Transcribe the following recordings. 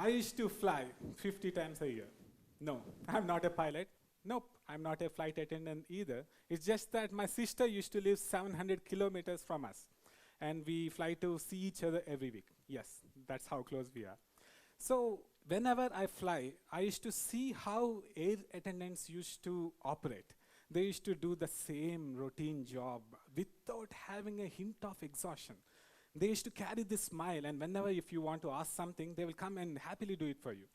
I used to fly 50 times a year. No, I'm not a pilot. Nope, I'm not a flight attendant either. It's just that my sister used to live 700 kilometers from us. And we fly to see each other every week. Yes, that's how close we are. So whenever I fly, I used to see how air attendants used to operate. They used to do the same routine job without having a hint of exhaustion. They used to carry this smile, and whenever if you want to ask something, they will come and happily do it for you.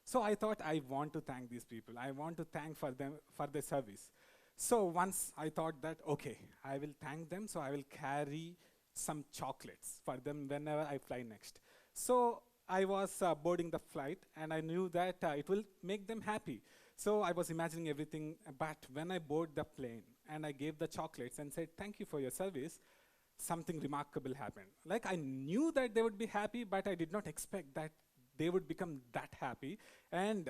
So I thought I want to thank these people. I want to thank for them for their service. So once I thought that, okay, I will thank them, so I will carry some chocolates for them whenever I fly next. So I was boarding the flight, and I knew that it will make them happy. So I was imagining everything, but when I board the plane and I gave the chocolates and said, thank you for your service, something remarkable happened. Like I knew that they would be happy, but I did not expect that they would become that happy. And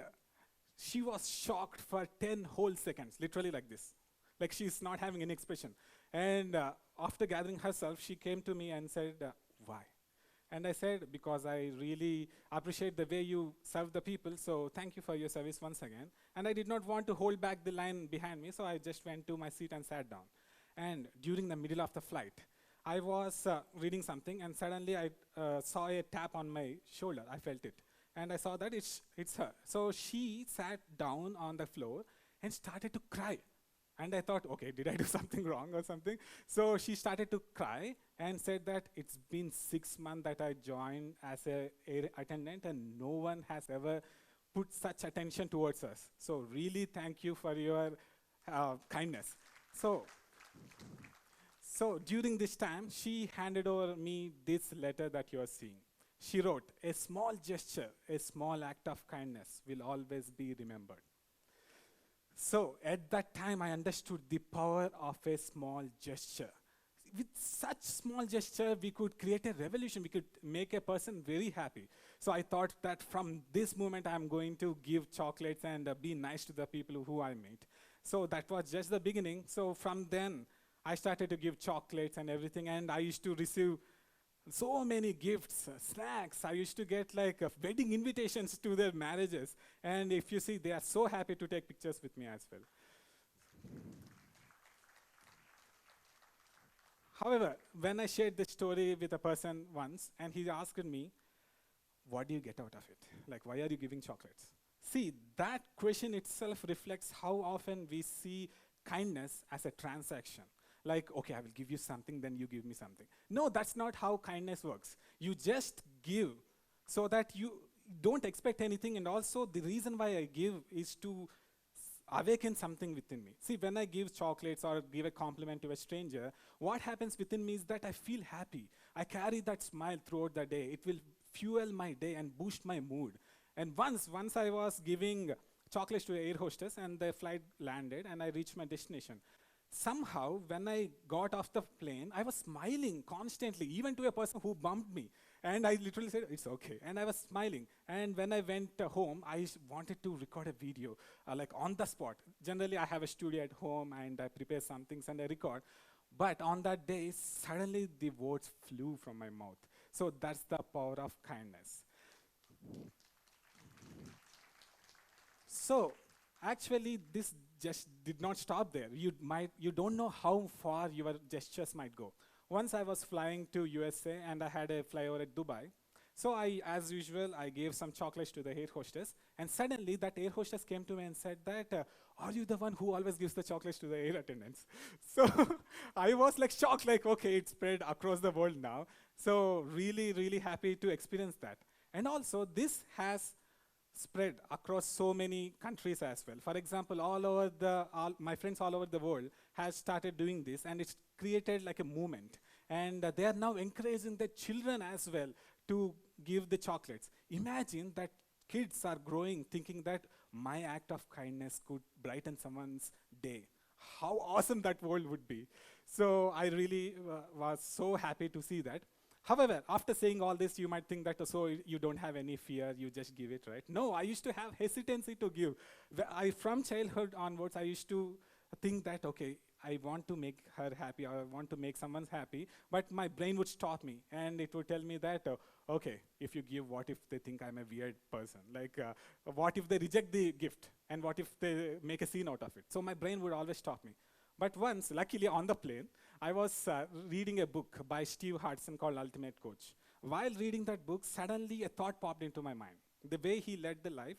she was shocked for 10 whole seconds, literally like this. Like she's not having any expression. And after gathering herself, she came to me and said, why? And I said, because I really appreciate the way you serve the people, so thank you for your service once again. And I did not want to hold back the line behind me, so I just went to my seat and sat down. And during the middle of the flight, I was reading something, and suddenly I saw a tap on my shoulder. I felt it. And I saw that it's her. So she sat down on the floor and started to cry. And I thought, okay, did I do something wrong or something? So she started to cry and said that it's been 6 months that I joined as an air attendant, and no one has ever put such attention towards us. So really thank you for your kindness. So during this time, she handed over me this letter that you are seeing. She wrote, a small gesture, a small act of kindness will always be remembered. So at that time, I understood the power of a small gesture. With such small gesture, we could create a revolution. We could make a person very happy. So I thought that from this moment, I'm going to give chocolates and be nice to the people who I meet. So that was just the beginning. So from then, I started to give chocolates and everything, and I used to receive so many gifts, snacks. I used to get like wedding invitations to their marriages. And if you see, they are so happy to take pictures with me as well. However, when I shared this story with a person once, and he asked me, what do you get out of it? Like, why are you giving chocolates? See, that question itself reflects how often we see kindness as a transaction. Like, okay, I will give you something, then you give me something. No, that's not how kindness works. You just give so that you don't expect anything, and also the reason why I give is to awaken something within me. See, when I give chocolates or give a compliment to a stranger, what happens within me is that I feel happy. I carry that smile throughout the day. It will fuel my day and boost my mood. And once I was giving chocolates to an air hostess, and the flight landed, and I reached my destination. Somehow, when I got off the plane, I was smiling constantly, even to a person who bumped me. And I literally said, it's okay. And I was smiling. And when I went home, I wanted to record a video, like on the spot. Generally, I have a studio at home, and I prepare some things, and I record. But on that day, suddenly the words flew from my mouth. So that's the power of kindness. So actually, this just did not stop there. You don't know how far your gestures might go. Once I was flying to USA, and I had a flyover at Dubai. So as usual, I gave some chocolates to the air hostess, and suddenly that air hostess came to me and said that, are you the one who always gives the chocolates to the air attendants? So I was like shocked, like, okay, it's spread across the world now. So really, really happy to experience that. And also, this has spread across so many countries as well. For example, my friends all over the world has started doing this, and it's created like a movement. And they are now encouraging their children as well to give the chocolates. Imagine that kids are growing thinking that my act of kindness could brighten someone's day. How awesome that world would be. So I really was so happy to see that. However, after saying all this, you might think that, so you don't have any fear, you just give it, right? No, I used to have hesitancy to give. From childhood onwards, I used to think that, okay, I want to make her happy, or I want to make someone happy, but my brain would stop me, and it would tell me that, okay, if you give, what if they think I'm a weird person? Like, what if they reject the gift? And what if they make a scene out of it? So my brain would always stop me. But once, luckily on the plane, I was reading a book by Steve Hudson called Ultimate Coach. While reading that book, suddenly a thought popped into my mind. The way he led the life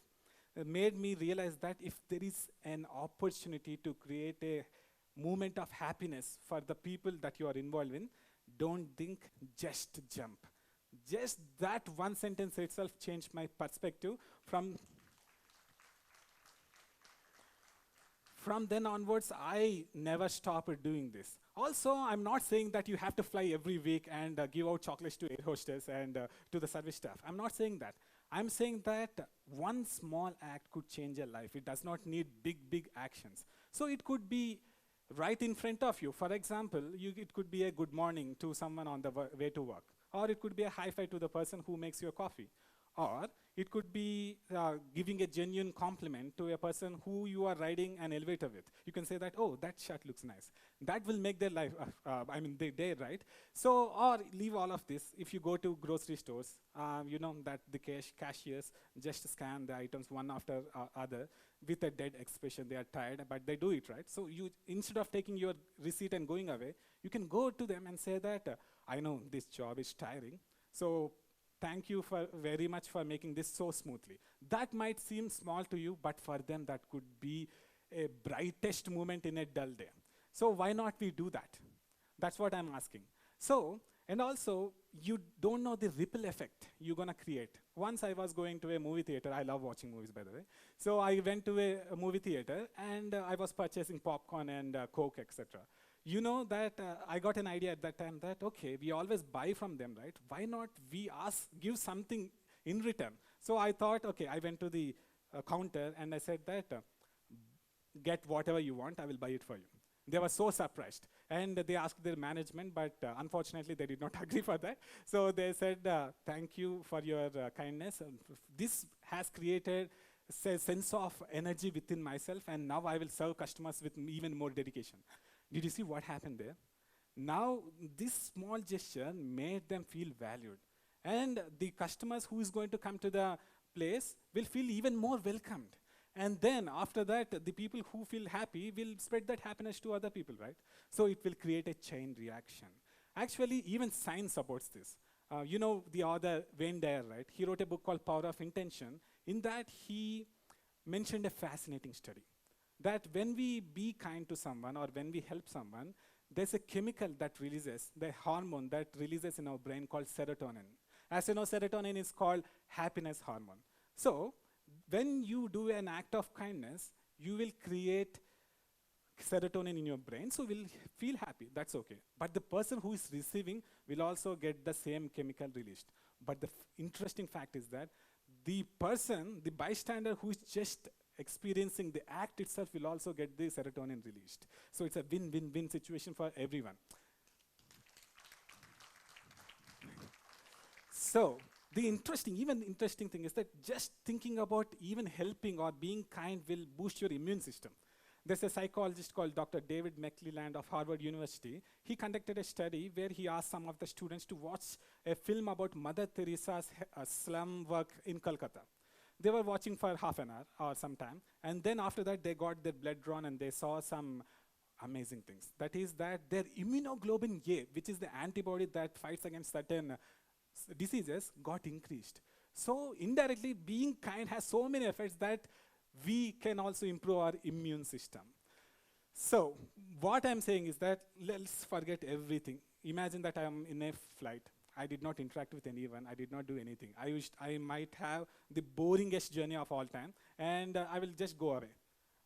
made me realize that if there is an opportunity to create a moment of happiness for the people that you are involved in, don't think, just jump. Just that one sentence itself changed my perspective. From then onwards, I never stopped doing this. Also, I'm not saying that you have to fly every week and give out chocolates to air hostess and to the service staff. I'm not saying that. I'm saying that one small act could change your life. It does not need big, big actions. So it could be right in front of you. For example, it could be a good morning to someone on the way to work. Or it could be a high five to the person who makes your coffee. Or it could be giving a genuine compliment to a person who you are riding an elevator with. You can say that, oh, that shirt looks nice. That will make their life, their day, right? So, or leave all of this. If you go to grocery stores, you know that the cashiers just scan the items one after other with a dead expression. They are tired, but they do it, right? So you, instead of taking your receipt and going away, you can go to them and say that, I know this job is tiring, so thank you very much for making this so smoothly. That might seem small to you, but for them that could be a brightest moment in a dull day. So why not we do that? That's what I'm asking. So, and also, you don't know the ripple effect you're gonna create. Once I was going to a movie theater. I love watching movies, by the way. So I went to a movie theater, and I was purchasing popcorn and Coke, etc. You know that I got an idea at that time that, okay, we always buy from them, right? Why not we give something in return? So I thought, okay, I went to the counter and I said that, get whatever you want, I will buy it for you. They were so surprised. And they asked their management, but unfortunately they did not agree for that. So they said, thank you for your kindness. This has created a sense of energy within myself, and now I will serve customers with even more dedication. Did you see what happened there? Now, this small gesture made them feel valued. And the customers who is going to come to the place will feel even more welcomed. And then, after that, the people who feel happy will spread that happiness to other people, right? So it will create a chain reaction. Actually, even science supports this. You know the author Wayne Dyer, right? He wrote a book called Power of Intention. In that, he mentioned a fascinating study. That when we be kind to someone or when we help someone, there's a chemical that releases, the hormone that releases in our brain called serotonin. As you know, serotonin is called happiness hormone. So, when you do an act of kindness, you will create serotonin in your brain, so will feel happy, that's okay. But the person who is receiving will also get the same chemical released. But the interesting fact is that the person, the bystander who is just experiencing the act itself will also get the serotonin released. So it's a win-win-win situation for everyone. So the interesting thing is that just thinking about even helping or being kind will boost your immune system. There's a psychologist called Dr. David McClelland of Harvard University. He conducted a study where he asked some of the students to watch a film about Mother Teresa's slum work in Calcutta. They were watching for half an hour or some time, and then after that they got their blood drawn and they saw some amazing things. That is that their immunoglobulin A, which is the antibody that fights against certain diseases, got increased. So indirectly, being kind has so many effects that we can also improve our immune system. So what I'm saying is that let's forget everything. Imagine that I'm in a flight. I did not interact with anyone. I did not do anything. I might have the boringest journey of all time, and I will just go away.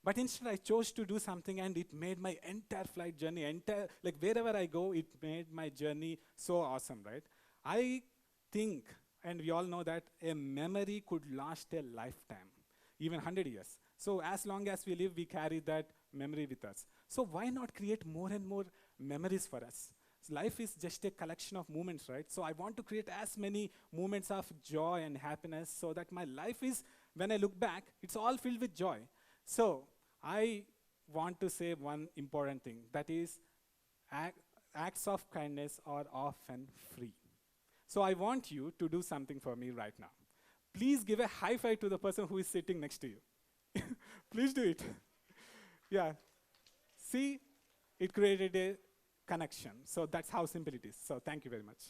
But instead, I chose to do something, and it made my entire flight journey, like wherever I go, it made my journey so awesome, right? I think, and we all know that a memory could last a lifetime, even 100 years. So as long as we live, we carry that memory with us. So why not create more and more memories for us? So life is just a collection of moments, right? So I want to create as many moments of joy and happiness so that my life is, when I look back, it's all filled with joy. So I want to say one important thing, that is, acts of kindness are often free. So I want you to do something for me right now. Please give a high five to the person who is sitting next to you. Please do it. Yeah. See, it created a connection. So that's how simple it is. So thank you very much.